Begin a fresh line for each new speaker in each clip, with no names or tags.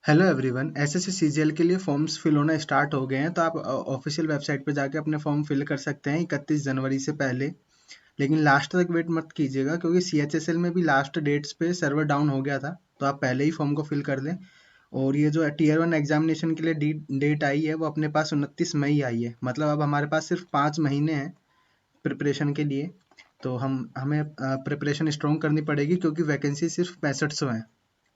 Hello everyone, SSC CGL के लिए forms fill होना स्टार्ट हो गए हैं। तो आप ऑफिशियल वेबसाइट पे जाके अपने फॉर्म फिल कर सकते हैं 31 जनवरी से पहले। लेकिन लास्ट तक वेट मत कीजिएगा, क्योंकि सीएचएसएल में भी लास्ट डेट्स पे सर्वर डाउन हो गया था। तो आप पहले ही फॉर्म को फिल कर दें। और ये जो टीयर 1 एग्जामिनेशन के लिए डेट आई है वो अपने पास 29 मई आई है। मतलब अब हमारे पास सिर्फ 5 महीने हैं प्रिपरेशन के लिए। तो हमें प्रिपरेशन स्ट्रॉन्ग करनी पड़ेगी, क्योंकि वैकेंसी सिर्फ 6500 है।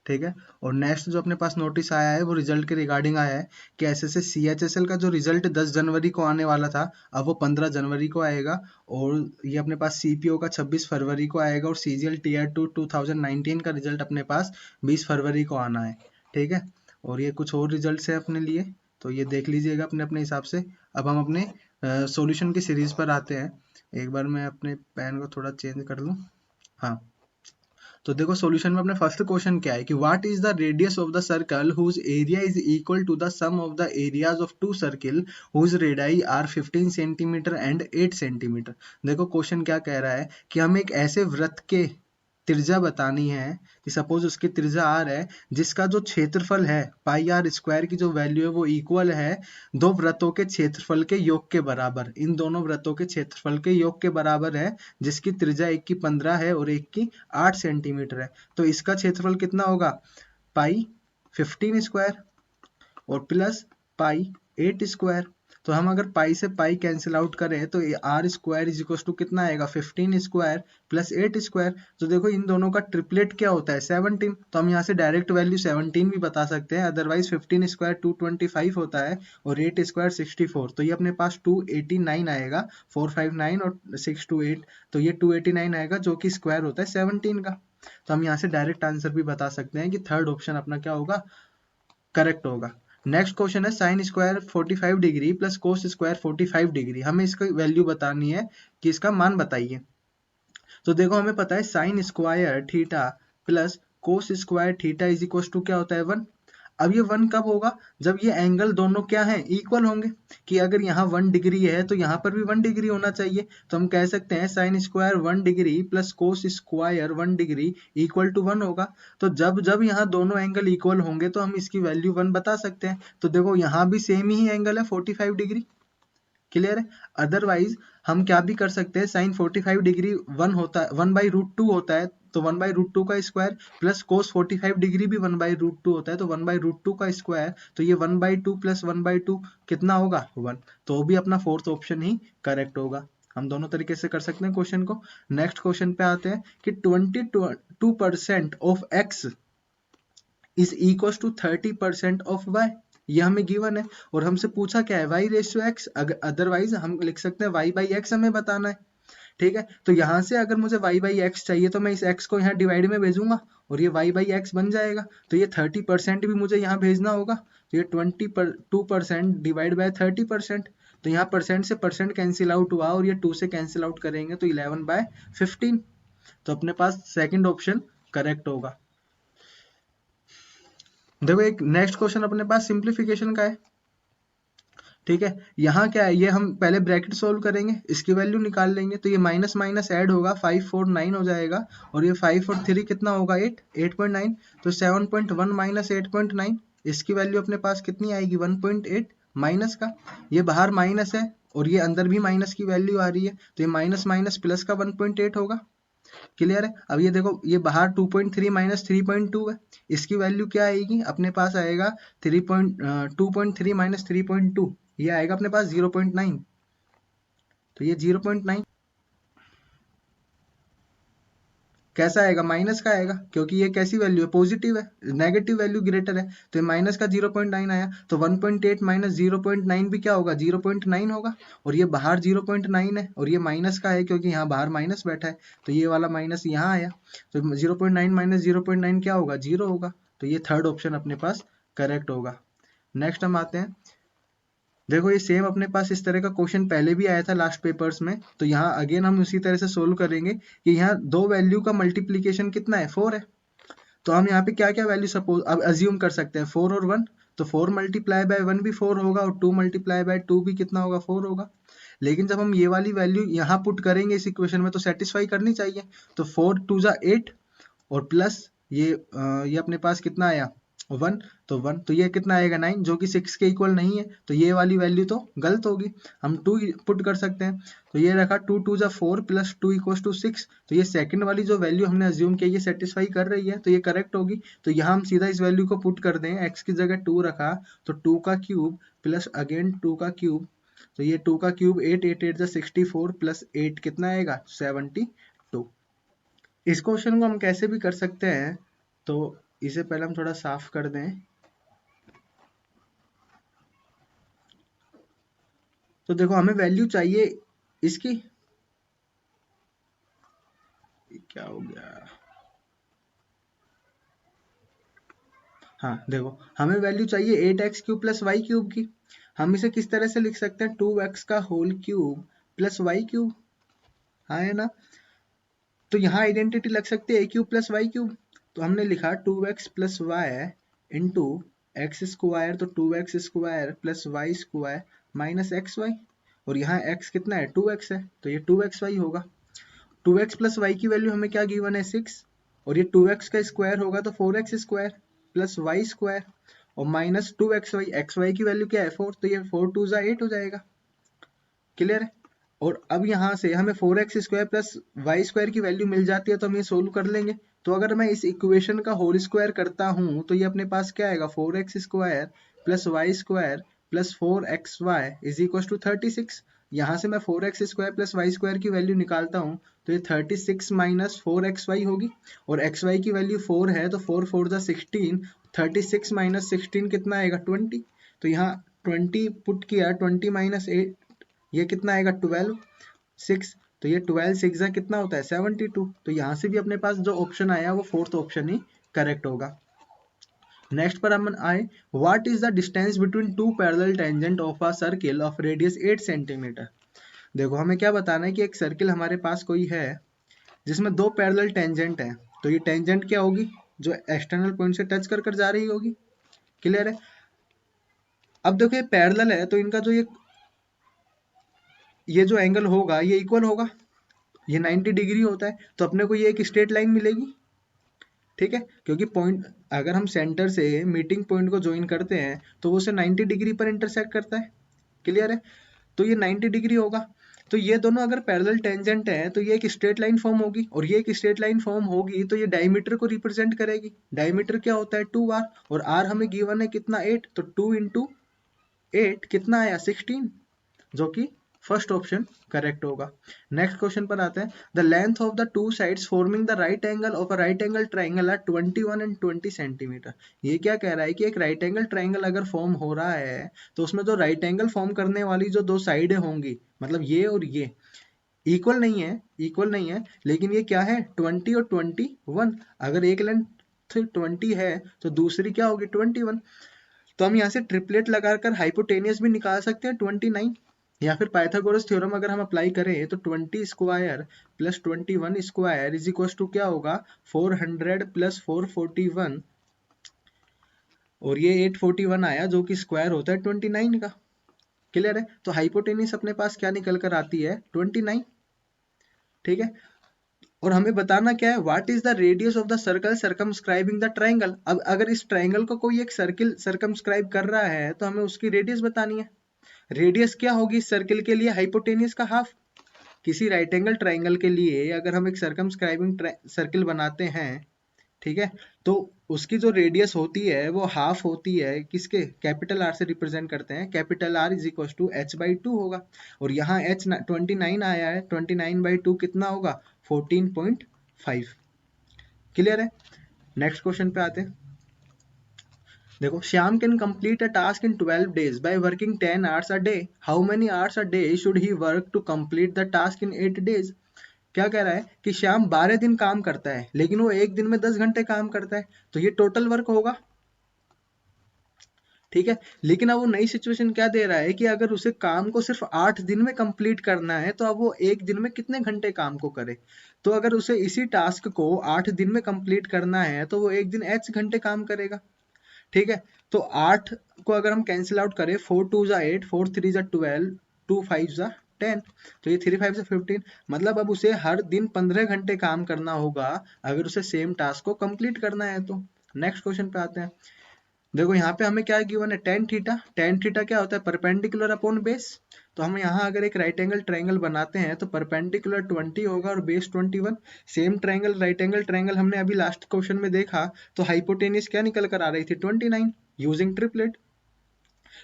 ठीक है। और नेक्स्ट जो अपने पास नोटिस आया है वो रिजल्ट के रिगार्डिंग आया है कि एसएससी सीएचएसएल का जो रिजल्ट 10 जनवरी को आने वाला था, अब वो 15 जनवरी को आएगा। और ये अपने पास सीपीओ का 26 फरवरी को आएगा। और सीजीएल टीयर 2 2019 का रिजल्ट अपने पास 20 फरवरी को आना है। ठीक है। और ये कुछ और रिजल्ट्स हैं अपने लिए, तो ये देख लीजिएगा अपने अपने हिसाब से। अब हम अपने सॉल्यूशन की सीरीज पर आते हैं। एक बार मैं अपने पेन को थोड़ा चेंज कर लूँ। हाँ, तो देखो सॉल्यूशन में अपने फर्स्ट क्वेश्चन क्या है कि what is the radius of the circle whose area is equal to the sum of the areas of two circle whose radii are 15 centimetre and 8 centimetre. देखो क्वेश्चन क्या कह रहा है कि हमें एक ऐसे वृत्त के त्रिज्या बतानी है कि सपोज उसकी त्रिज्या आर है, जिसका जो क्षेत्रफल है पाई आर स्क्वायर की जो वैल्यू है वो इक्वल है दो वृत्तों के क्षेत्रफल के योग के बराबर। इन दोनों वृत्तों के क्षेत्रफल के योग के बराबर है, जिसकी त्रिज्या एक की 15 है और एक की 8 सेंटीमीटर है। तो इसका क्षेत्रफल कितना होगा? पाई 15 स्क्वायर और प्लस पाई 8 स्क्वायर। तो हम अगर पाई से पाई कैंसिल आउट करें तो ये R square is equal to कितना आएगा? 15 स्क्वायर प्लस 8 स्क्वायर। तो देखो इन दोनों का ट्रिपलेट क्या होता है? 17। तो हम यहाँ से डायरेक्ट वैल्यू 17 भी बता सकते हैं। अदरवाइज 15 स्क्वायर 225 होता है और 8 स्क्वायर 64। तो ये अपने पास 289 आएगा। 459 और 628, तो ये 289 आएगा, जो कि स्क्वायर होता है 17 का। तो हम यहाँ से डायरेक्ट आंसर भी बता सकते हैं कि थर्ड ऑप्शन अपना क्या होगा? करेक्ट होगा। नेक्स्ट क्वेश्चन है sine square 45 degree plus cos square 45 degree. हमें इसकी वैल्यू बतानी है कि इसका मान बताइए। तो देखो हमें पता है sine square theta plus cos square theta is equal to क्या होता है? 1। अब ये 1 कब होगा? जब ये एंगल दोनों क्या है? इक्वल होंगे। कि अगर यहाँ 1 डिग्री है तो यहाँ पर भी 1 डिग्री होना चाहिए। तो हम कह सकते हैं sine square 1 degree plus cos square 1 degree equal to 1 होगा। तो जब जब यहाँ दोनों एंगल इक्वल होंगे तो हम इसकी वैल्यू 1 बता सकते हैं। तो देखो यहाँ भी सेम ही एंगल है 45 डिग्री। क्लियर है। अदरवाइज हम क्या भी कर सकते हैं, साइन 45 डिग्री 1 होता है, 1/√2 होता है। तो 1/√2 का स्क्वायर प्लस कोस 45 डिग्री भी 1/√2 होता है। तो 1/√2 का स्क्वायर, तो ये 1/2 प्लस 1/2 कितना होगा? 1। तो भी अपना फोर्थ ऑप्शन ही करेक्ट होगा। हम दोनों तरीके से कर सकते हैं क्वेश्चन को। नेक्स्ट क्वेश्चन पे आते हैं कि 22% of x is equal to 30% of y। ये हमें गिवन है और हमसे पूछा क्या है? y ratio x। अदरवाइज हम लिख सकते हैं y बाई एक्स हमें बताना है। ठीक है। तो यहाँ से अगर मुझे y बाई एक्स चाहिए तो मैं इस x को यहाँ डिवाइड में भेजूंगा और ये y बाई एक्स बन जाएगा। तो ये 30% भी मुझे यहाँ भेजना होगा। तो ये 22% डिवाइड बाय 30%। तो यहाँ परसेंट से परसेंट कैंसिल आउट हुआ और ये 2 से कैंसिल आउट करेंगे तो 11/15। तो अपने पास सेकंड ऑप्शन करेक्ट होगा। देखो एक नेक्स्ट क्वेश्चन अपने पास सिंप्लीफिकेशन का है। ठीक है। यहाँ क्या है? ये हम पहले ब्रैकेट सोल्व करेंगे, इसकी वैल्यू निकाल लेंगे। तो ये माइनस माइनस ऐड होगा, 549 हो जाएगा। और ये 5 और 3 कितना होगा? 8.9। तो 7.1 माइनस 8.9, इसकी वैल्यू अपने पास कितनी आएगी? 1.8 माइनस का। ये बाहर माइनस है और ये अंदर भी माइनस की वैल्यू आ रही है। तो ये माइनस माइनस प्लस का 1.8 होगा। क्लियर है। अब ये देखो ये बाहर 2.3 माइनस 3.2 है, इसकी वैल्यू क्या आएगी? अपने पास आएगा 2.3 माइनस 3.2, ये आएगा अपने पास 0.9। तो ये 0.9 कैसा आएगा? माइनस का आएगा, क्योंकि ये कैसी वैल्यू है? पॉजिटिव है, नेगेटिव वैल्यू ग्रेटर है। तो ये माइनस का 0.9 आया। तो 1.8 माइनस 0.9 भी क्या होगा? 0.9 होगा। और ये बाहर 0.9 है और ये माइनस का है, क्योंकि यहाँ बाहर माइनस बैठा है। तो ये वाला माइनस यहाँ आया। तो 0.9 माइनस 0.9 क्या होगा? 0 होगा। तो ये थर्ड ऑप्शन अपने पास करेक्ट होगा। नेक्स्ट हम आते हैं। देखो ये सेम अपने पास इस तरह का क्वेश्चन पहले भी आया था लास्ट पेपर्स में। तो यहाँ अगेन हम उसी तरह से सोल्व करेंगे कि यहाँ दो वैल्यू का मल्टीप्लीकेशन कितना है? 4 है। तो हम यहाँ पे क्या क्या वैल्यू सपोज अब अज्यूम कर सकते हैं? 4 और 1। तो 4 मल्टीप्लाई बाय 1 भी 4 होगा और 2 मल्टीप्लाई बाय 2 भी कितना होगा? 4 होगा। लेकिन जब हम ये वाली वैल्यू यहाँ पुट करेंगे इस इक्वेशन में तो सेटिस्फाई करनी चाहिए। तो 4 2 जा 8 और प्लस ये अपने पास कितना आया? 1, तो 1 तो ये कितना आएगा 9, जो कि 6 के इक्वल नहीं है, तो ये वाली वैल्यू तो गलत होगी। हम 2 पुट कर सकते हैं, तो ये रखा 2 2 जा 4 प्लस 2 इक्वल्स टू 6, तो ये सेकंड वाली जो वैल्यू हमने अज्यूम की ये सेटिस्फाई कर रही है, तो ये करेक्ट होगी। तो यहाँ हम सीधा इस वैल्यू को पुट कर दें, x की जगह 2 रखा, तो 2 का क्यूब प्लस अगेन 2 का क्यूब, तो ये 2 का क्यूब 8 8 8 जा 64 प्लस 8 कितना आएगा 72। इस क्वेश्चन को हम कैसे भी कर सकते हैं, तो इसे पहले हम थोड़ा साफ कर दें। तो देखो हमें वैल्यू चाहिए इसकी, क्या हो गया, हाँ देखो हमें वैल्यू चाहिए 8x cube plus Y cube की। हम इसे किस तरह से लिख सकते हैं, 2x का whole cube plus Y cube, हाँ है ना। तो यहाँ आइडेंटिटी लग सकती है a cube plus Y cube, तो हमने लिखा 2x plus Y into X square, तो 2x square plus Y square minus X Y, और यहाँ x कितना है 2x है, तो ये 2xy होगा। 2x प्लस वाई की वैल्यू हमें क्या गिवन है 6, और ये 2x का स्क्वायर होगा तो 4x square plus Y square और माइनस 2xy, xy की वैल्यू क्या है 4, तो ये 4 2 जा 8 हो जाएगा। क्लियर है। और अब यहाँ से हमें 4x square plus Y square की वैल्यू मिल जाती है, तो हम ये सोल्व कर लेंगे। तो अगर मैं इस इक्वेशन का होल स्क्वायर करता हूँ तो ये अपने पास क्या आएगा 4x square plus Y square plus 4xy is equal to 36। यहाँ से मैं 4x square plus Y square की वैल्यू निकालता हूँ, तो ये 36 माइनस 4xy होगी, और xy की वैल्यू 4 है, तो 4 4 जा 16, 36 माइनस 16 कितना आएगा 20। तो यहाँ 20 पुट किया, 20 माइनस 8 ये कितना आएगा 12 6, तो ये 12 6 जा कितना होता है 72। तो यहाँ से भी अपने पास जो ऑप्शन आया वो फोर्थ ऑप्शन ही करेक्ट होगा। नेक्स्ट पर हम आए, what is the distance between two parallel tangent of a circle of radius 8 centimetre. देखो हमें क्या बताना है कि एक सर्किल हमारे पास कोई है जिसमें दो पैरेलल टेंजेंट है, तो ये टेंजेंट क्या होगी, जो एक्सटर्नल पॉइंट से टच कर कर जा रही होगी। क्लियर है। अब देखो ये पैरेलल है, तो इनका जो ये जो एंगल होगा ये इक्वल होगा, ये 90 डिग्री होता है, तो अपने को ये एक स्ट्रेट लाइन मिलेगी। ठीक है, क्योंकि पॉइंट अगर हम सेंटर से मीटिंग पॉइंट को ज्वाइन करते हैं तो वो उसे 90 डिग्री पर इंटरसेक्ट करता है। क्लियर है, तो ये 90 डिग्री होगा। तो ये दोनों अगर पैरेलल टेंजेंट है तो ये एक स्ट्रेट लाइन फॉर्म होगी, और ये एक स्ट्रेट लाइन फॉर्म होगी तो ये डायमीटर को रिप्रेजेंट करेगी। डायमीटर क्या होता है 2r, और r हमें गिवन है कितना 8, तो 2 इंटू 8 कितना आया 16, जो कि फर्स्ट ऑप्शन करेक्ट होगा। नेक्स्ट क्वेश्चन पर आते हैं, the length of the two sides forming the right angle of a right angle triangle are 21 and 20 centimetre. ये क्या कह रहा है कि एक राइट एंगल ट्राइंगल अगर फॉर्म हो रहा है तो उसमें जो राइट एंगल फॉर्म करने वाली जो दो साइडें होंगी, मतलब ये और ये इक्वल नहीं है, इक्वल नहीं है, लेकिन ये क्या है 20 और 21। अगर एक लेंथ 20 है तो दूसरी क्या होगी 21, तो हम यहाँ से ट्रिपलेट लगाकर हाइपोटेनियस भी निकाल सकते हैं 29, या फिर पाइथागोरस थ्योरम अगर हम अप्लाई करें तो 20 square plus 21 square is equal to क्या होगा 400 प्लस 441, और ये 841 आया जो कि स्क्वायर होता है 29 का। क्लियर है, तो हाइपोटेनियस अपने पास क्या निकल कर आती है 29। ठीक है, और हमें बताना क्या है, what is the radius of the circle circumscribing the triangle. अब अगर इस ट्राइंगल को कोई एक सर्किल सर्कमस्क्राइब कर रहा है तो हमें उसकी रेडियस बतानी है। रेडियस क्या होगी इस सर्किल के लिए, हाइपोटेनियस का हाफ। किसी राइट एंगल ट्राइंगल के लिए अगर हम एक सर्कमस्क्राइबिंग सर्किल बनाते हैं, ठीक है, तो उसकी जो रेडियस होती है वो हाफ होती है किसके, कैपिटल आर से रिप्रेजेंट करते हैं, capital R is equal to h/2 होगा, और यहाँ h 29 आया है, 29/2 कितना होगा 14.5। क्लियर है। नेक्स्ट क्वेश्चन पे आते हैं, देखो Shyam can complete a task in 12 days by working 10 hours a day. How many hours a day should he work to complete the task in 8 days? क्या कह रहा है कि श्याम 12 दिन काम करता है लेकिन वो एक दिन में 10 घंटे काम करता है, तो ये टोटल वर्क होगा। ठीक है, लेकिन अब वो नई सिचुएशन क्या दे रहा है कि अगर उसे काम को सिर्फ 8 दिन में कंप्लीट करना है तो अब वो एक दिन में कितने घंटे काम को करे। तो अगर उसे इसी टास्क को 8 दिन में कंप्लीट करना है तो वो एक दिन h घंटे काम करेगा। ठीक है, तो 8 को अगर हम कैंसिल आउट करें, 4 2 जा 8, 4 3 जा 12, 2 5 जा 10, तो ये 3 5 जा 15, मतलब अब उसे हर दिन 15 घंटे काम करना होगा अगर उसे सेम टास्क को कंप्लीट करना है तो। नेक्स्ट क्वेश्चन पे आते हैं, देखो यहाँ पे हमें क्या गिवन है, टेन थीटा। टेन थीटा क्या होता है, परपेंडिकुलर अपॉन बेस। तो हम यहाँ अगर एक राइट एंगल ट्रायंगल बनाते हैं तो परपेंडिकुलर 20 होगा और base 21। Same triangle right angle triangle हमने अभी लास्ट क्वेश्चन में देखा, तो हाइपोटेनियस क्या निकल कर आ रही थी, 29 यूजिंग ट्रिपलेट।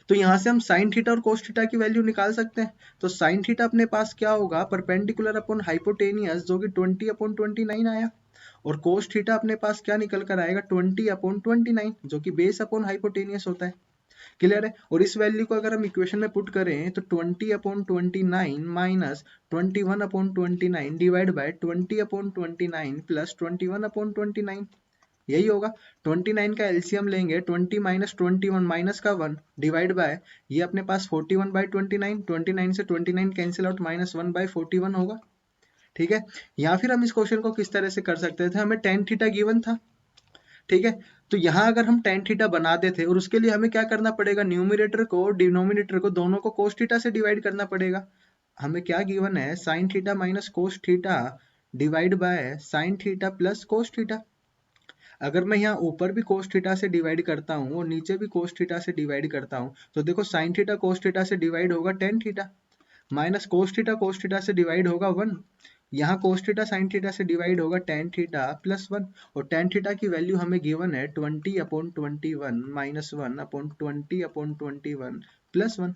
तो यहाँ से हम साइन थीटा और कोस थीटा की वैल्यू निकाल सकते हैं। तो साइन थीटा अपने पास क्या होगा, परपेंडिकुलर अपॉन हाइपोटेनियस, जो कि 20/29 आया। और कोस थीटा अपने पास क्या निकल कर आएगा, 20/29, जो कि बेस अपॉन हाइपोटेनियस होता है। क्लियर है। और इस वैल्यू को अगर हम इक्वेशन में पुट करें तो 20/29 माइनस 21/29 डिवाइड बाय 20/29 प्लस 21/29, यही होगा। 29 का एलसीएम लेंगे, 20 माइनस 21 माइनस का 1 डिवाइड बाय, ये अपने पास 41/29, 29 से 29 कैंसिल आउट, -1/41 होगा। ठीक है। या फिर हम इस क्वेश्चन को किस तरह से कर सकते थे, हमें टेन थीटा गिवन था। ठीक है। तो यहाँ अगर हम टेन थीटा बना देते और उसके लिए हमें क्या करना पड़ेगा, न्यूमिनेटर को डिनोमिनेटर को दोनों को कोस थीटा से डिवाइड करना पड़ेगा। हमें क्या गिवन है, sine theta minus cos theta divide by sine theta plus cos theta. अगर मैं यहाँ ऊपर भी कोस थीटा से डिवाइड करता हूँ और नीचे भी कोस थीटा से डिवाइड करता हूँ, तो देखो साइन थीटा कोस थीटा से डिवाइड होगा tan theta, minus cos theta से डिवाइड होगा 1। यहाँ कोस थीटा साइन थीटा से डिवाइड होगा टेन थीटा प्लस 1। और टेन थीटा की वैल्यू हमें गिवन है 20/21 माइनस 1/20/21 प्लस 1।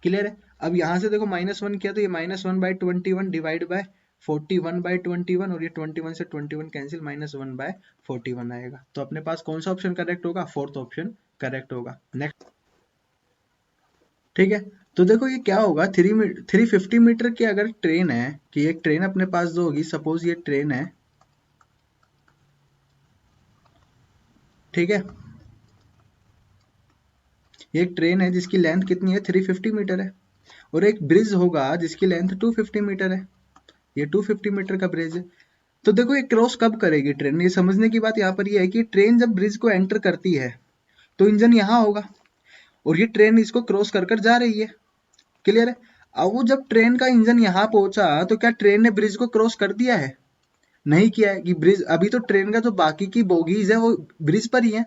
क्लियर है। अब यहाँ से देखो -1 किया तो ये -1/21 डिवाइड बाय 41/21, और ये 21 से 21 कैंसिल, -1/41 आएगा। तो अपने पास कौन सा ऑप्शन करेक्ट होगा, फोर्थ ऑप्शन करेक्ट होगा। नेक्स्ट। ठीक है। तो देखो ये क्या होगा, 350 मीटर की अगर ट्रेन है, कि एक ट्रेन अपने पास जो होगी, सपोज ये ट्रेन है। ठीक है। ये एक ट्रेन है जिसकी लेंथ कितनी है, 350 मीटर है। और एक ब्रिज होगा जिसकी लेंथ 250 मीटर है। ये 250 मीटर का ब्रिज है। तो देखो ये क्रॉस कब करेगी ट्रेन, ये समझने की बात यहाँ पर ये है कि ट्रेन जब ब्रिज को एंटर करती है तो इंजन यहाँ होगा, और ये ट्रेन इसको क्रॉस कर कर जा रही है। क्लियर है। अब वो जब ट्रेन का इंजन यहाँ पहुंचा तो क्या ट्रेन ने ब्रिज को क्रॉस कर दिया है, नहीं किया है। कि ब्रिज अभी तो ट्रेन का जो बाकी की बोगीज है वो ब्रिज पर ही है।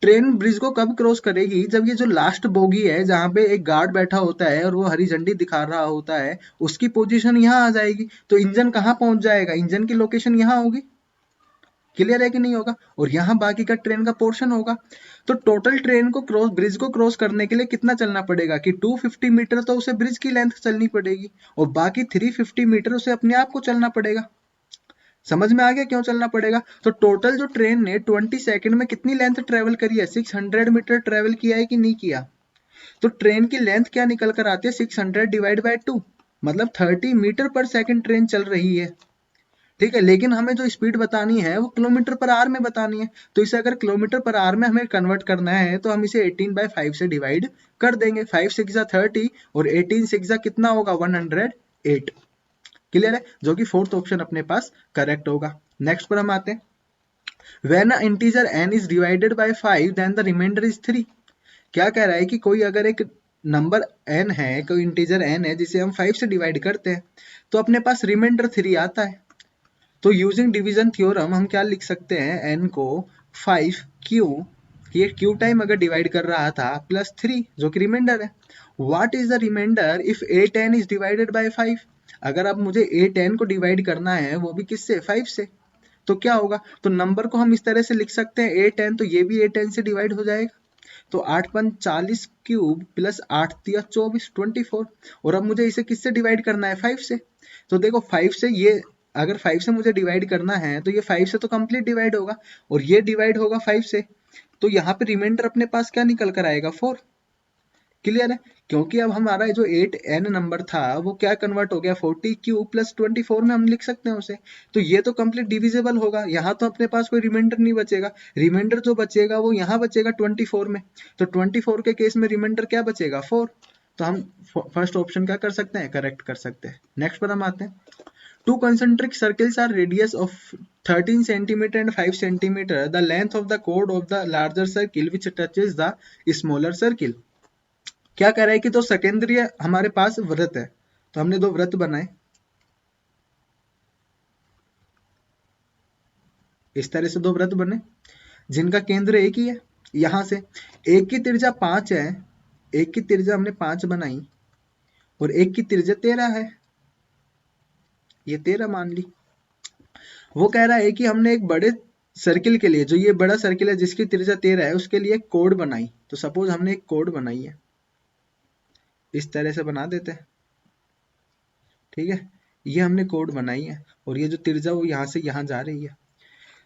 ट्रेन ब्रिज को कब क्रॉस करेगी, जब ये जो लास्ट बोगी है जहां पे एक गार्ड बैठा होता है और वो हरी झंडी दिखा रहा होता है, उसकी पोजीशन यहाँ आ जाएगी। तो इंजन कहाँ पहुंच जाएगा, इंजन की लोकेशन यहाँ होगी। क्लियर है कि नहीं होगा। और यहाँ बाकी का ट्रेन का पोर्शन होगा। तो टोटल ट्रेन को क्रॉस ब्रिज को क्रॉस करने के लिए कितना चलना पड़ेगा, कि 250 मीटर तो उसे ब्रिज की लेंथ चलनी पड़ेगी, और बाकी 350 मीटर उसे अपने आप को चलना पड़ेगा। समझ में आ गया क्यों चलना पड़ेगा। तो टोटल जो ट्रेन ने 20 सेकंड में कितनी लेंथ ट्रेवल करी है, 600 मीटर ट्रेवल किया है कि नहीं किया। तो ट्रेन की लेंथ क्या निकल कर आती है, 600 डिवाइड बाय 2, मतलब 30 मीटर पर सेकंड ट्रेन चल रही है। ठीक है। लेकिन हमें जो स्पीड बतानी है वो किलोमीटर पर आवर में बतानी है। तो इसे अगर किलोमीटर पर आवर में हमें कन्वर्ट करना है तो हम इसे 18/5 से डिवाइड कर देंगे। 5 6 30 और 18 6 कितना होगा, 108। क्लियर है। जो कि फोर्थ ऑप्शन अपने पास करेक्ट होगा। नेक्स्ट पर हम आते हैं। When an integer n is divided by 5 then the remainder is 3। क्या कह रहा है कि कोई अगर एक नंबर n है, कोई इंटीजर n है जिसे हम 5 से डिवाइड करते हैं तो अपने पास रिमाइंडर 3 आता है। तो यूजिंग डिवीजन थ्योरम हम क्या लिख सकते हैं, n को 5q, ये q टाइम अगर डिवाइड कर रहा था, प्लस 3 जो कि रिमाइंडर है। What is the remainder if 8n is divided by 5। अगर अब मुझे 8n को डिवाइड करना है वो भी किससे, 5 से, तो क्या होगा। तो नंबर को हम इस तरह से लिख सकते हैं 8n, तो ये भी 8n से डिवाइड हो जाएगा। तो 8×5 40 क्यूब प्लस 8×3 24 24। और अब मुझे इसे किससे डिवाइड करना है, 5 से। तो देखो 5 से ये, अगर 5 से मुझे डिवाइड करना है तो ये 5 से तो कंप्लीट डिवाइड होगा, और ये डिवाइड होगा 5 से। तो यहाँ पे रिमाइंडर अपने पास क्या निकल कर आएगा, 4। क्लियर है। क्योंकि अब हमारा जो 8n नंबर था वो क्या कन्वर्ट हो गया, 40q प्लस 24 में हम लिख सकते हैं उसे। तो ये तो कंप्लीट डिविजिबल होगा, यहाँ तो अपने पास कोई रिमाइंडर नहीं बचेगा। रिमाइंडर जो बचेगा वो यहाँ बचेगा 24 में। तो 24 के केस में रिमाइंडर क्या बचेगा, 4। तो हम फर्स्ट ऑप्शन क्या कर सकते हैं, करेक्ट कर सकते हैं। नेक्स्ट पर हम आते हैं। Two concentric circles are radius of 13 centimeter and 5 centimeter. The length of the chord of the larger circle which touches the smaller circle। क्या कह रहा है कि तो सेकेंडरी हमारे पास वृत्त है, तो हमने दो वृत्त बनाए इस तरह से, दो वृत्त बने। जिनका केंद्र एक ही है। यहाँ से एक की त्रिज्या 5 है, एक की त्रिज्या हमने 5 बनाई और एक की त्रिज्या 13 है, ये 13 मान ली। वो कह रहा है कि हमने एक बड़े सर्किल के लिए, जो ये बड़ा सर्किल है जिसकी त्रिज्या 13 है, उसके लिए एक कोड बनाई। तो सपोज हमने एक कोड बनाई है, इस तरह से बना देते हैं, ठीक है। ये हमने कोड बनाई है और ये जो त्रिज्या वो यहाँ से यहाँ जा रही है।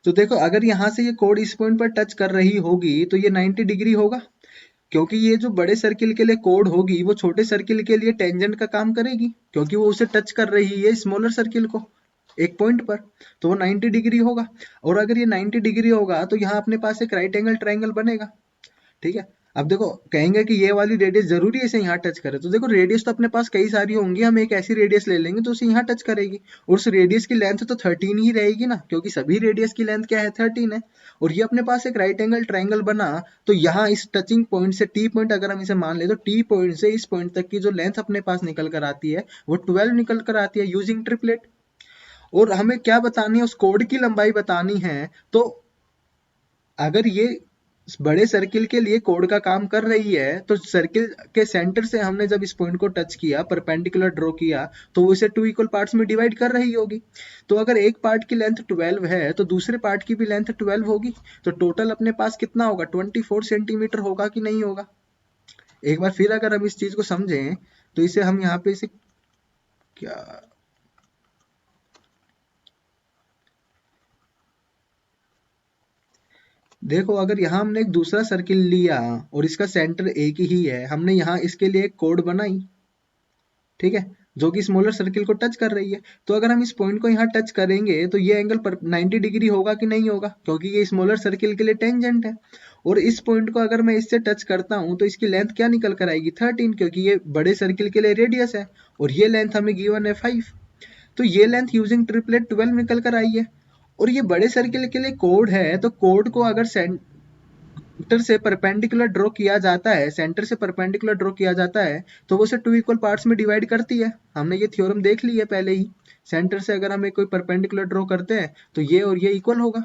तो देखो अगर यहाँ से ये कोड इस पॉइंट पर टच कर रही होगी तो ये 90 डिग्री होगा, क्योंकि ये जो बड़े सर्किल के लिए कोड होगी वो छोटे सर्किल के लिए टेंजेंट का काम करेगी, क्योंकि वो उसे टच कर रही है स्मॉलर सर्किल को एक पॉइंट पर, तो वो 90 डिग्री होगा। और अगर ये 90 डिग्री होगा तो यहाँ अपने पास एक राइट एंगल ट्रायंगल बनेगा, ठीक है। अब देखो कहेंगे कि ये वाली रेडियस जरूरी है इसे यहाँ टच करे, तो देखो रेडियस तो अपने पास कई सारी होंगी, हम एक ऐसी रेडियस ले लेंगे तो उसे यहाँ टच करेगी, और उस रेडियस की लेंथ तो 13 ही रहेगी ना, क्योंकि सभी रेडियस की लेंथ क्या है, 13 है। और ये अपने पास एक राइट एंगल ट्रायंगल बना, तो यहाँ इस टचिंग पॉइंट से टी पॉइंट अगर हम इसे मान ले, तो टी पॉइंट से इस पॉइंट तक की जो लेंथ अपने पास निकल कर आती है वो 12 निकल कर आती है यूजिंग ट्रिपलेट। और हमें क्या बतानी है, उस कोड की लंबाई बतानी है। तो अगर ये बड़े सर्किल के लिए कोड का काम कर रही है, तो सर्किल के सेंटर से हमने जब इस पॉइंट को टच किया, परपेंडिकुलर ड्रॉ किया, तो वो इसे 2 इक्वल पार्ट्स में डिवाइड कर रही होगी। तो अगर एक पार्ट की लेंथ 12 है तो दूसरे पार्ट की भी लेंथ 12 होगी, तो टोटल अपने पास कितना होगा, 24 सेंटीमीटर होगा कि नहीं होगा। एक बार फिर अगर हम इस चीज को समझें तो इसे हम यहाँ पे इसे क्या, देखो अगर यहाँ हमने एक दूसरा सर्किल लिया और इसका सेंटर एक ही है, हमने यहाँ इसके लिए एक कोड बनाई, ठीक है, जो कि स्मॉलर सर्किल को टच कर रही है। तो अगर हम इस पॉइंट को यहाँ टच करेंगे तो ये एंगल पर 90 डिग्री होगा कि नहीं होगा, क्योंकि ये स्मॉलर सर्किल के लिए टेंजेंट है। और इस पॉइंट को अगर मैं इससे टच करता हूँ तो इसकी लेंथ क्या निकल कर आएगी, 13, क्योंकि ये बड़े सर्किल के लिए रेडियस है और ये लेंथ हमें गिवन है 5। तो ये लेंथ यूजिंग ट्रिपलेट 12 निकल कर आई है। और ये बड़े सर्किल के लिए कोड है, तो कोड को अगर सेंटर से परपेंडिकुलर ड्रॉ किया जाता है, सेंटर से परपेंडिकुलर ड्रॉ किया जाता है, तो वो उसे 2 इक्वल पार्ट्स में डिवाइड करती है। हमने ये थ्योरम देख ली है पहले ही। सेंटर से अगर हम कोई परपेंडिकुलर ड्रॉ करते हैं तो ये और ये इक्वल होगा।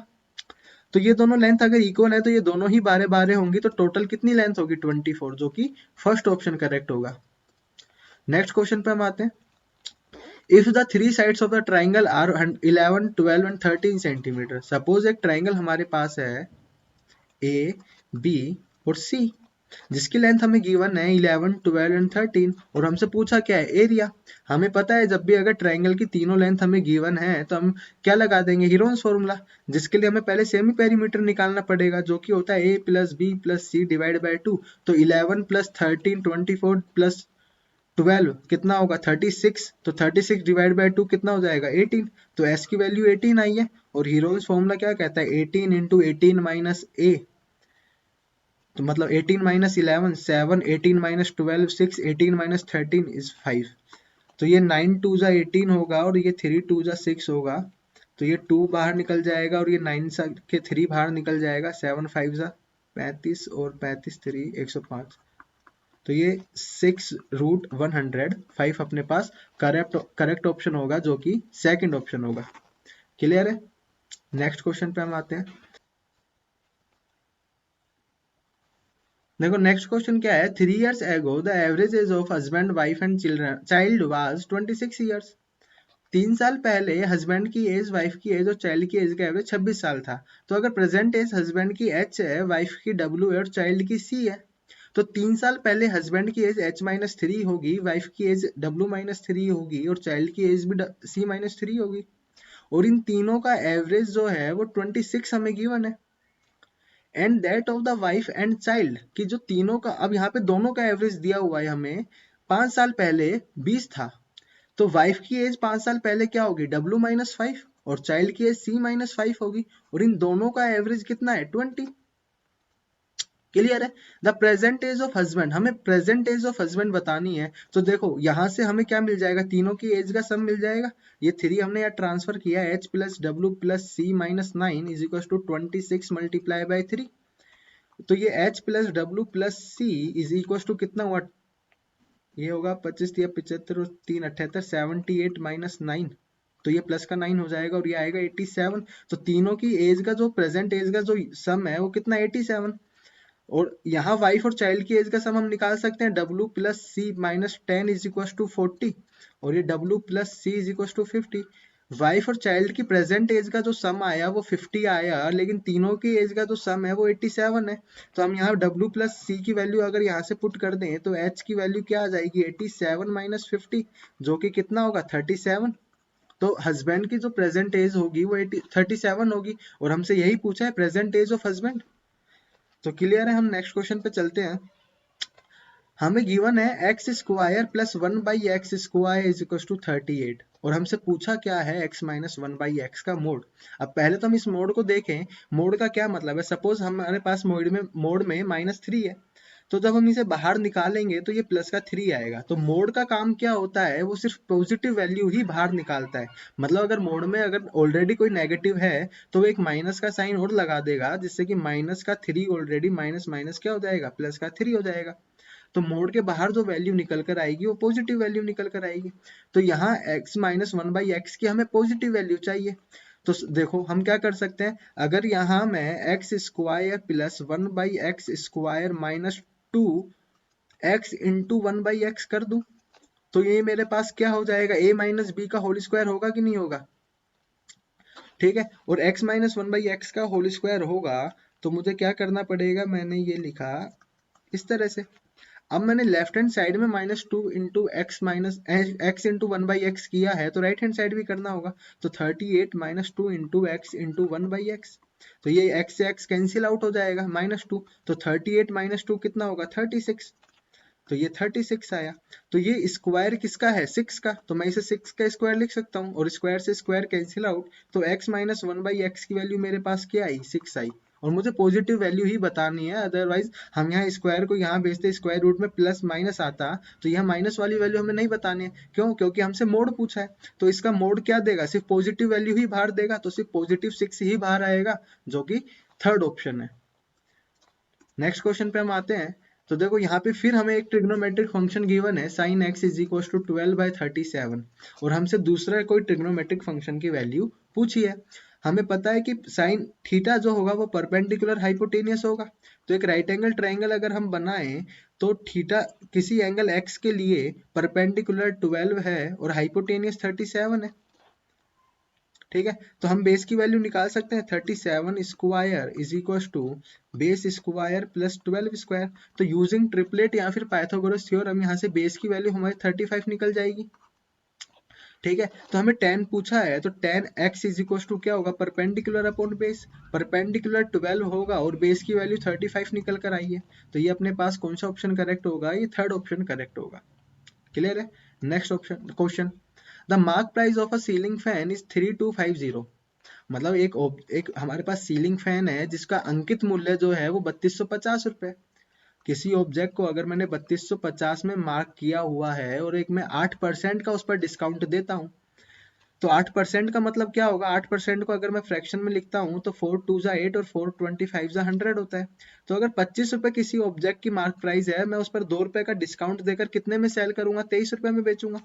तो ये दोनों लेंथ अगर इक्वल है तो ये दोनों ही बारे बारे होंगी, तो टोटल कितनी लेंथ होगी, 24, जो कि फर्स्ट ऑप्शन करेक्ट होगा। नेक्स्ट क्वेश्चन पे हम आते हैं। If the three sides of the triangle are 11, 12 and 13 centimetre, suppose एक ट्राइंगल हमारे पास है ए, बी और सी, जिसकी लेंथ हमें गिवन है 11, 12 एंड 13, और हमसे पूछा क्या है, एरिया। हमें पता है जब भी अगर ट्राइंगल की तीनों लेंथ हमें गिवन है तो हम क्या लगा देंगे, हीरोन्स फॉर्मूला, जिसके लिए हमें पहले सेमी पेरीमीटर निकालना पड़ेगा, जो कि होता है A plus B plus C divide by 2। तो 11 प्लस 13 24 प्लस 12 कितना होगा, 36। तो 36 डिवाइड बाई 2 कितना हो जाएगा, 18। तो एस की वैल्यू 18 आई है, और हीरोन्स फॉर्मूला क्या कहता है, 18 इंटू 18 माइनस ए, तो मतलब 18 माइनस 11 7, 18 माइनस 12 6, 18 माइनस 13 इज 5। तो ये 9 2 जा 18 होगा और ये 3 2 जा 6 होगा, तो ये 2 बाहर निकल जाएगा और ये 9 के 3 बाहर निकल जाएगा, 7 5 जा 35 और 35 3 105। तो ये 6 रूट 100 5 अपने पास करेक्ट ऑप्शन होगा, जो कि सेकंड ऑप्शन होगा। क्लियर है। नेक्स्ट क्वेश्चन पे हम आते हैं। देखो नेक्स्ट क्वेश्चन क्या है, 3 years ago the average age of husband wife and children child was 26 years। 3 साल पहले हस्बैंड की एज, वाइफ की एज और चाइल्ड की एज का एवरेज 26 साल था। तो अगर प्रेजेंट एज हस्बैंड की एच है, वाइफ की डब्ल्यू है और चाइल्ड की सी है, तो 3 साल पहले हस्बैंड की एज H-3 होगी, वाइफ की एज W-3 होगी और चाइल्ड की एज भी C-3 होगी। और इन तीनों का एवरेज जो है वो 26 हमें गिवन है। And that of the wife and child, कि जो तीनों का, अब यहाँ पे दोनों का एवरेज दिया हुआ है हमें, 5 साल पहले 20 था, तो वाइफ की एज 5 साल पहले क्या होगी, W-5, और चाइल्ड की एज C-5 होगी, और इन दोनों का एवरेज कितना है, 20। क्लियर है। The present age of husband, हमें प्रेजेंट एज ऑफ हस्बैंड बतानी है। तो देखो यहाँ से हमें क्या मिल जाएगा, तीनों की एज का सम मिल जाएगा। ये 3 हमने यहाँ ट्रांसफर किया, H plus W plus C minus 9 is equal to 26 multiply by 3। तो ये H plus W plus C is equal to कितना हुआ, ये होगा 25 या 75 और 3 78, 78 माइनस 9, तो ये प्लस का 9 हो जाएगा और ये आएगा 87। तो तीनों की एज का जो प्रेजेंट एज का जो सम है वो कितना 87। और यहाँ वाइफ और चाइल्ड की एज का सम हम निकाल सकते हैं W plus C minus 10 is equal to 40 और ये W plus C is equal to 50। Wife और चाइल्ड की प्रेजेंट एज का जो सम आया वो 50 आया, लेकिन तीनों की एज का जो सम है वो 87 है। तो हम यहाँ W प्लस सी की वैल्यू अगर यहाँ से पुट कर दें तो H की वैल्यू क्या आ जाएगी 87 माइनस 50, जो कि कितना होगा 37। तो हस्बैंड की जो प्रेजेंट एज होगी वो 37 होगी और हमसे यही पूछा है प्रेजेंट एज ऑफ हस्बैंड। तो क्लियर है, हम नेक्स्ट क्वेश्चन पे चलते हैं। हमें गिवन है X square plus 1/x² is equal to 38 और हमसे पूछा क्या है x माइनस 1/x का मोड। अब पहले तो हम इस मोड को देखें। मोड का क्या मतलब है, सपोज हमारे पास मोड में -3 है, तो जब हम इसे बाहर निकालेंगे तो ये प्लस का 3 आएगा। तो मोड का काम क्या होता है, वो सिर्फ पॉजिटिव वैल्यू ही बाहर निकालता है। मतलब अगर मोड में अगर ऑलरेडी कोई नेगेटिव है तो वो एक माइनस का साइन और लगा देगा, जिससे कि माइनस का 3 ऑलरेडी माइनस माइनस क्या हो जाएगा प्लस का 3 हो जाएगा। तो मोड के बाहर जो वैल्यू निकल कर आएगी वो पॉजिटिव वैल्यू निकल कर आएगी। तो यहाँ x माइनस 1/x की हमें पॉजिटिव वैल्यू चाहिए। तो देखो हम क्या कर सकते हैं, अगर यहाँ मैं x square plus 1/x² minus 2x into 1/x कर दूं तो ये मेरे पास क्या हो जाएगा a माइनस बी का होल स्क्वायर होगा कि नहीं होगा। ठीक है, और x माइनस 1/x का होल स्क्वायर होगा तो मुझे क्या करना पड़ेगा, मैंने ये लिखा इस तरह से। अब मैंने लेफ्ट हैंड साइड में -2 into x minus x into 1/x किया है, तो राइट हैंड साइड भी करना होगा। तो 38 minus 2 into x into 1/x, तो ये x से x कैंसिल आउट हो जाएगा -2। तो 38 माइनस 2 कितना होगा 36। तो ये 36 आया। तो ये स्क्वायर किसका है 6 का, तो मैं इसे 6 का स्क्वायर लिख सकता हूँ और स्क्वायर से स्क्वायर कैंसिल आउट। तो x माइनस 1/x की वैल्यू मेरे पास क्या आई 6 आई और मुझे पॉजिटिव वैल्यू ही बतानी है। अदरवाइज हम यहाँ स्क्वायर को यहाँ भेजते स्क्वायर रूट में प्लस माइनस आता तो यहाँ माइनस वाली वैल्यू हमें नहीं बतानी है। क्यों, क्योंकि हमसे मोड पूछा है। तो इसका मोड क्या देगा, सिर्फ पॉजिटिव वैल्यू ही बाहर देगा, तो सिर्फ पॉजिटिव 6 ही बाहर आएगा, जो कि थर्ड ऑप्शन है। नेक्स्ट क्वेश्चन पे हम आते हैं। तो देखो यहाँ पे फिर हमें एक ट्रिग्नोमेट्रिक फंक्शन गिवन है sin x is equal to 12/37 और हमसे दूसरा कोई ट्रिग्नोमेट्रिक फंक्शन की वैल्यू पूछी है। हमें पता है कि साइन थीटा जो होगा वो परपेंडिकुलर हाइपोटेनियस होगा। तो एक राइट एंगल ट्राइंगल अगर हम बनाएं तो थीटा किसी एंगल x के लिए परपेंडिकुलर 12 है और हाइपोटेनियस 37 है। ठीक है, तो हम बेस की वैल्यू निकाल सकते हैं 37 square is equal to base square plus 12 square. तो यूजिंग ट्रिपलेट या फिर पाइथागोरस थ्योरम यहाँ से बेस की वैल्यू हमारी 35 निकल जाएगी। ठीक है, तो हमें tan पूछा है तो tan x is equal to क्या होगा परपेंडिकुलर अपॉन बेस। परपेंडिकुलर 12 होगा और बेस की वैल्यू 35 निकल कर आई है। तो ये अपने पास कौन सा ऑप्शन करेक्ट होगा, ये थर्ड ऑप्शन करेक्ट होगा। क्लियर है। Next option question, the mark price of a ceiling fan is 3250। मतलब एक हमारे पास सीलिंग फैन है जिसका अंकित मूल्य जो है वो 3250 रुपए। किसी ऑब्जेक्ट को अगर मैंने 3250 में मार्क किया हुआ है और एक मैं 8% का उस पर डिस्काउंट देता हूँ, तो 8% का मतलब क्या होगा, 8% को अगर मैं फ्रैक्शन में लिखता हूँ तो 4 2 8 और 4 25 100 होता है। तो अगर 25 रुपए किसी ऑब्जेक्ट की मार्क प्राइस है, मैं उस पर 2 रुपए का डिस्काउंट देकर कितने में सेल करूंगा 23 रुपए में बेचूंगा।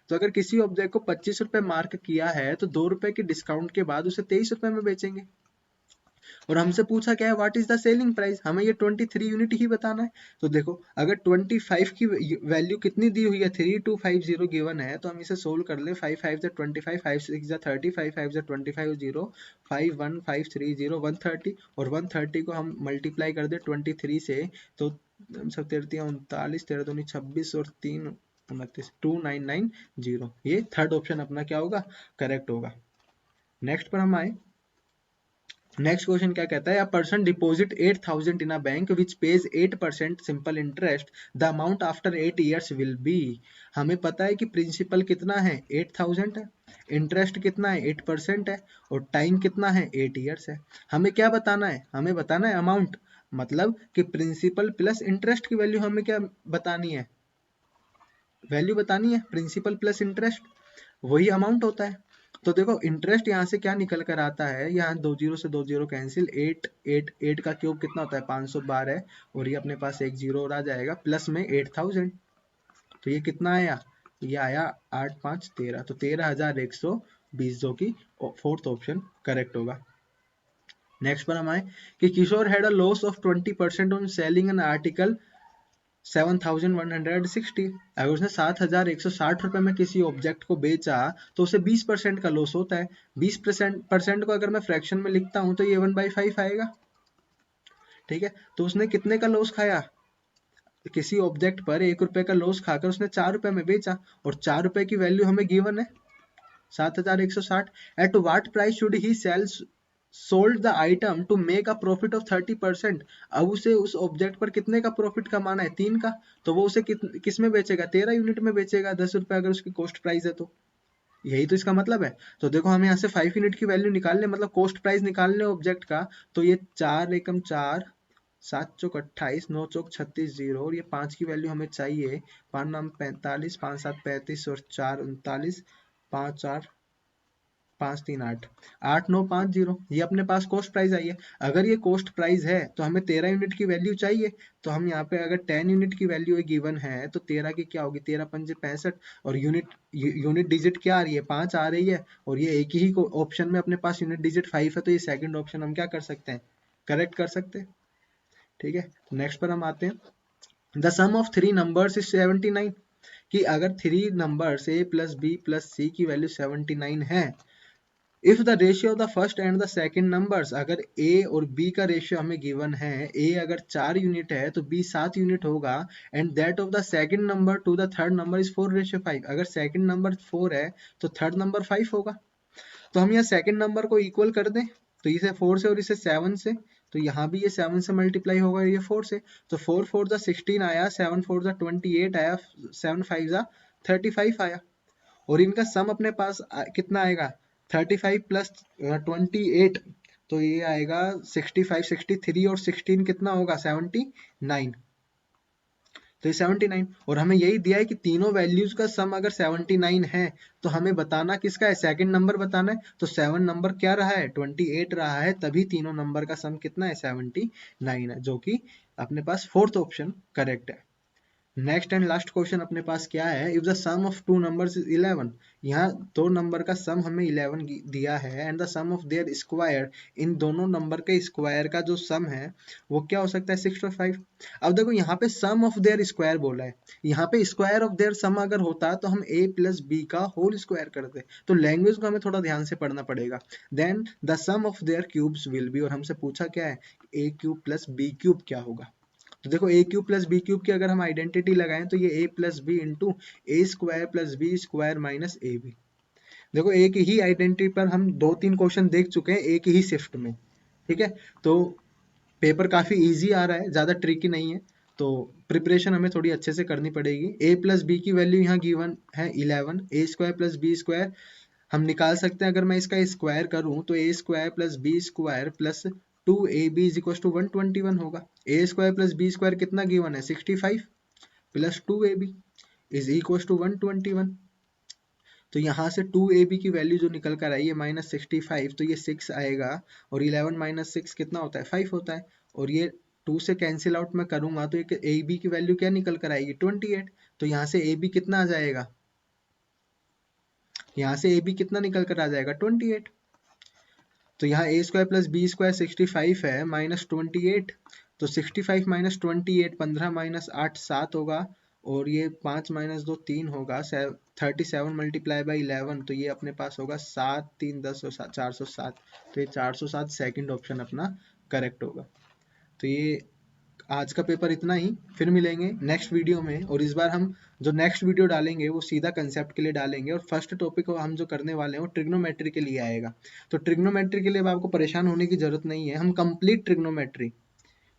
तो अगर किसी ऑब्जेक्ट को 25 रुपए मार्क किया है तो 2 रुपए के डिस्काउंट के बाद उसे 23 रुपए में बेचेंगे। और हमसे पूछा क्या है what is the selling price, हमें ये 23 यूनिट ही बताना है। तो देखो अगर 25 की वैल्यू कितनी दी हुई है 3250 गिवन है, तो हम इसे सोल्व कर ले। 5 5 25, 5 6 30, 5 5 25 0, 5 1 5 3 0 130 और 130 को हम मल्टीप्लाई कर दे 23 से, तो सब 39 13 दूनी 26 और 3 29 2990। ये थर्ड ऑप्शन अपना क्या होगा करेक्ट होगा। नेक्स्ट पर हम आए। नेक्स्ट क्वेश्चन क्या कहता है, a person deposit 8000 in a bank which page 8% simple interest, the amount after 8 years will be. हमें पता है कि प्रिंसिपल कितना है 8000 है, इंटरेस्ट कितना है 8% है और टाइम कितना है 8 years है। हमें क्या बताना है, हमें बताना है अमाउंट, मतलब कि प्रिंसिपल प्लस इंटरेस्ट की वैल्यू हमें क्या बतानी है, वैल्यू बतानी है प्रिंसिपल प्लस इंटरेस्ट, वही अमाउंट होता है। तो देखो इंटरेस्ट यहाँ से क्या निकल कर आता है, यहाँ 2 जीरो से 2 जीरो कैंसिल, 8 8 8 का क्यूब कितना होता है 512 और ये अपने पास एक जीरो और आ जाएगा प्लस में 8000। तो ये कितना आया, ये आया 8 5 13, तो 13,100 20, जो कि फोर्थ ऑप्शन करेक्ट होगा। नेक्स्ट पर हम आए कि Kishore had a loss of 20% on selling an article 7,160। अगर उसने 7,160 रुपए में किसी ऑब्जेक्ट को बेचा तो उसे 20% का लॉस होता है। 20% को अगर मैं फ्रैक्शन में लिखता हूं तो ये 1/5 आएगा। ठीक है, तो उसने कितने का लॉस खाया? किसी ऑब्जेक्ट पर 1 रुपए का लॉस खाकर उसने 4 रुपए में बेचा, और 4 रुपए की वैल्यू हमें गिवन है 7,160। At what price should he sells sold the item to make a profit of 30%। अब उसे उस ऑब्जेक्ट पर कितने का प्रॉफिट कमाना है? 3 का। तो वो उसे किस में बेचेगा? 13 यूनिट में बेचेगा, 10 रुपए अगर उसकी कॉस्ट प्राइस है तो। यही तो इसका मतलब है। तो देखो हमें यहाँ से 5 यूनिट की वैल्यू निकालने, मतलब कॉस्ट प्राइस निकालने ऑब्जेक्ट का। तो ये 4 एकम 4, 7 चौक 28, 9 चौक 36, 0, और ये 5 की वैल्यू हमें चाहिए। 5 नाम 45, 5 7 35 और 4 39, 5 4 5 3 8, 8 9 5 0, ये अपने पास कॉस्ट प्राइस आई है। अगर ये कॉस्ट प्राइस है तो हमें 13 यूनिट की वैल्यू चाहिए। तो हम यहाँ पे अगर 10 यूनिट की वैल्यू गिवन है तो 13 की क्या होगी? 13 पंजे 65, और यूनिट डिजिट क्या आ रही है? 5 आ रही है, और ये एक ही ऑप्शन में अपने पास यूनिट डिजिट 5 है, तो ये सेकंड ऑप्शन हम क्या कर सकते हैं? करेक्ट कर सकते हैं। ठीक है, नेक्स्ट पर हम आते हैं। The sum of three numbers is 79। कि अगर three numbers a plus B plus C की वैल्यू 79 है, if the ratio of the first and the second numbers, अगर a और b का रेशियो हमें गिवन है, a अगर 4 यूनिट है तो b 7 यूनिट होगा, and that of the second number to the third number is 4:5। अगर सेकंड नंबर 4 है तो थर्ड नंबर 5 होगा। तो हम यहाँ सेकंड नंबर को इक्वल कर दें, तो इसे 4 से और इसे 7 से, तो यहाँ भी ये 7 से मल्टीप्लाई होगा, ये 4 से। तो 4 4 जा 16 आया, 7 4 जा 28 आया, 7 5 जा 35 आया। और इनका सम अपने पास कितना आएगा? 35 प्लस 28, तो ये आएगा 65, 63, और 16 कितना होगा? 79। तो ये 79, और हमें यही दिया है कि तीनों वैल्यूज का सम अगर 79 है तो हमें बताना किसका है? सेकंड नंबर बताना है। तो 7 नंबर क्या रहा है? 28 रहा है, तभी तीनों नंबर का सम कितना है? 79 है, जो कि अपने पास फोर्थ ऑप्शन करेक्ट है। नेक्स्ट एंड लास्ट क्वेश्चन अपने पास क्या है? If the sum of two numbers is 11। यहाँ दो नंबर का सम हमें 11 दिया है, and the sum of their square, इन दोनों नंबर के स्क्वायर का जो सम है वो क्या हो सकता है? 6 और 5। अब देखो यहाँ पे सम ऑफ देयर स्क्वायर बोला है, यहाँ पे स्क्वायर ऑफ देयर सम अगर होता तो हम a प्लस बी का होल स्क्वायर करते। तो लैंग्वेज को हमें थोड़ा ध्यान से पढ़ना पड़ेगा। Then the sum of their cubes will be, और हमसे पूछा क्या है? a cube plus B cube क्या होगा? तो देखो A cube plus B cube की अगर हम आइडेंटिटी लगाएं तो ये A plus B into A square plus B square minus A B. देखो एक ही आइडेंटिटी पर हम 2-3 क्वेश्चन देख चुके हैं एक ही शिफ्ट में। ठीक है, तो पेपर काफी इजी आ रहा है, ज्यादा ट्रिकी नहीं है। तो प्रिपरेशन हमें थोड़ी अच्छे से करनी पड़ेगी। ए प्लस बी की वैल्यू यहाँ गिवन है 11, ए स्क्वायर प्लस बी स्क्वायर हम निकाल सकते हैं। अगर मैं इसका स्क्वायर करूं तो A square plus B square plus 2ab is equal to 121 होगा। A square plus B square कितना गिवन है? 65 plus 2ab is equal to 121। तो यहाँ से 2ab की वैल्यू जो निकल कर आई है -65, तो ये 6 आएगा, और 11 माइनस 6 कितना होता है? 5 होता है। और ये 2 से कैंसिल आउट मैं करूंगा तो एक ab की वैल्यू क्या निकल कर आएगी? 28। तो यहाँ से ab कितना आ जाएगा? यहाँ से ab कितना निकल कर आ जाएगा? 28। तो यहाँ ए स्क्वायर प्लस बी स्क्वायर 65 है -28, तो 65 माइनस 28, 15 माइनस 8 7 होगा, और ये 5 माइनस 2 3 होगा, 37 मल्टीप्लाई बाई 11, तो ये अपने पास होगा 7 3 10 और 407। तो ये 407 सेकंड ऑप्शन अपना करेक्ट होगा। तो ये आज का पेपर इतना ही, फिर मिलेंगे नेक्स्ट वीडियो में। और इस बार हम जो नेक्स्ट वीडियो डालेंगे वो सीधा कंसेप्ट के लिए डालेंगे, और फर्स्ट टॉपिक हम जो करने वाले हैं वो ट्रिग्नोमेट्री के लिए आएगा। तो ट्रिग्नोमेट्री के लिए अब आपको परेशान होने की जरूरत नहीं है, हम कंप्लीट ट्रिग्नोमेट्री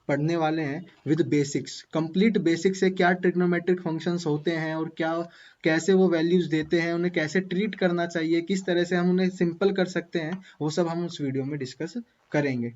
पढ़ने वाले हैं विद बेसिक्स। कंप्लीट बेसिक्स से क्या ट्रिग्नोमेट्रिक फंक्शंस होते हैं और क्या कैसे वो वैल्यूज देते हैं, उन्हें कैसे ट्रीट करना चाहिए, किस तरह से हम उन्हें सिंपल कर सकते हैं, वो सब हम उस वीडियो में डिस्कस करेंगे।